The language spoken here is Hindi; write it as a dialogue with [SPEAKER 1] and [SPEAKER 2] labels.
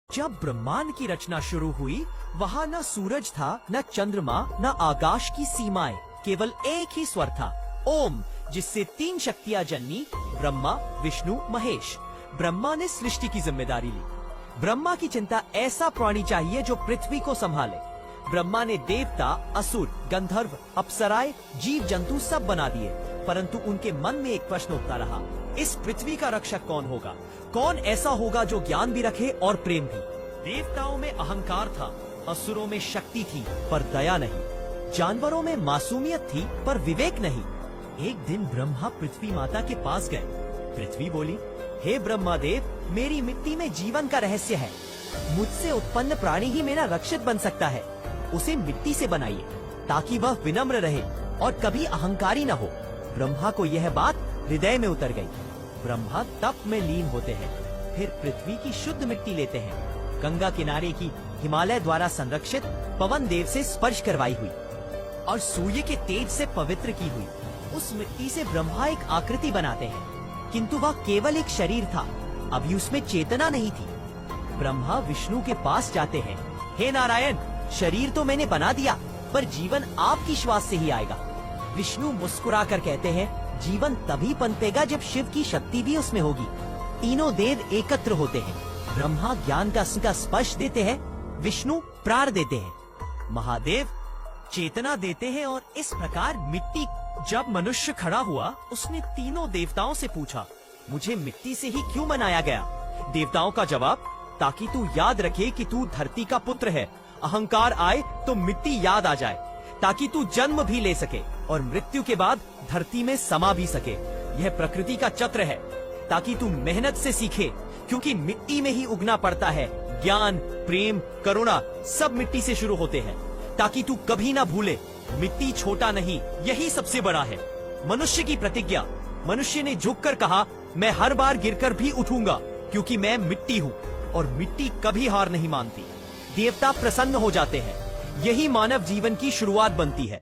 [SPEAKER 1] जब ब्रह्मांड की रचना शुरू हुई वहाँ न सूरज था, न चंद्रमा, न आकाश की सीमाएं, केवल एक ही स्वर था, ओम, जिससे 3 शक्तियाँ जन्मी, ब्रह्मा, विष्णु, महेश। ब्रह्मा ने सृष्टि की जिम्मेदारी ली। ब्रह्मा की चिंता ऐसा प्राणी चाहिए जो पृथ्वी को संभाले। ब्रह्मा ने देवता, असुर, गंधर्व, अप्सराएं, जीव जंतु सब बना दिए, परंतु उनके मन में एक प्रश्न उठता रहा, इस पृथ्वी का रक्षक कौन होगा? कौन ऐसा होगा जो ज्ञान भी रखे और प्रेम भी? देवताओं में अहंकार था, असुरों में शक्ति थी पर दया नहीं, जानवरों में मासूमियत थी पर विवेक नहीं। एक दिन ब्रह्मा पृथ्वी माता के पास गए। पृथ्वी बोली, हे ब्रह्मादेव, मेरी मिट्टी में जीवन का रहस्य है। मुझसे उत्पन्न प्राणी ही मेरा रक्षक बन सकता है। उसे मिट्टी से बनाइए ताकि वह विनम्र रहे और कभी अहंकारी न हो। ब्रह्मा को यह बात हृदय में उतर गई। ब्रह्मा तप में लीन होते हैं, फिर पृथ्वी की शुद्ध मिट्टी लेते हैं। गंगा किनारे की हिमालय द्वारा संरक्षित पवन देव से स्पर्श करवाई हुई और सूर्य के तेज से पवित्र की हुई उस मिट्टी से ब्रह्मा एक आकृति बनाते हैं, किंतु वह केवल एक शरीर था, अभी उसमें चेतना नहीं थी। ब्रह्मा विष्णु के पास जाते हैं, हे नारायण, शरीर तो मैंने बना दिया, पर जीवन आपकी श्वास से ही आएगा। विष्णु मुस्कुराकर कहते हैं, जीवन तभी पनपेगा जब शिव की शक्ति भी उसमें होगी। तीनों देव एकत्र होते हैं। ब्रह्मा ज्ञान का स्पर्श देते हैं, विष्णु प्राण देते हैं, महादेव चेतना देते हैं और इस प्रकार मिट्टी। जब मनुष्य खड़ा हुआ, उसने तीनों देवताओं से पूछा, मुझे मिट्टी से ही क्यों बनाया गया? देवताओं का जवाब, ताकि तू याद रखे कि तू धरती का पुत्र है। अहंकार आए तो मिट्टी याद आ जाए, ताकि तू जन्म भी ले सके और मृत्यु के बाद धरती में समा भी सके। यह प्रकृति का चक्र है, ताकि तू मेहनत से सीखे, क्योंकि मिट्टी में ही उगना पड़ता है। ज्ञान, प्रेम, करुणा सब मिट्टी से शुरू होते हैं, ताकि तू कभी ना भूले, मिट्टी छोटा नहीं, यही सबसे बड़ा है। मनुष्य की प्रतिज्ञा, मनुष्य ने झुककर कहा, मैं हर बार गिरकर भी उठूंगा, क्योंकि मैं मिट्टी हूँ और मिट्टी कभी हार नहीं मानती। देवता प्रसन्न हो जाते हैं, यही मानव जीवन की शुरुआत बनती है।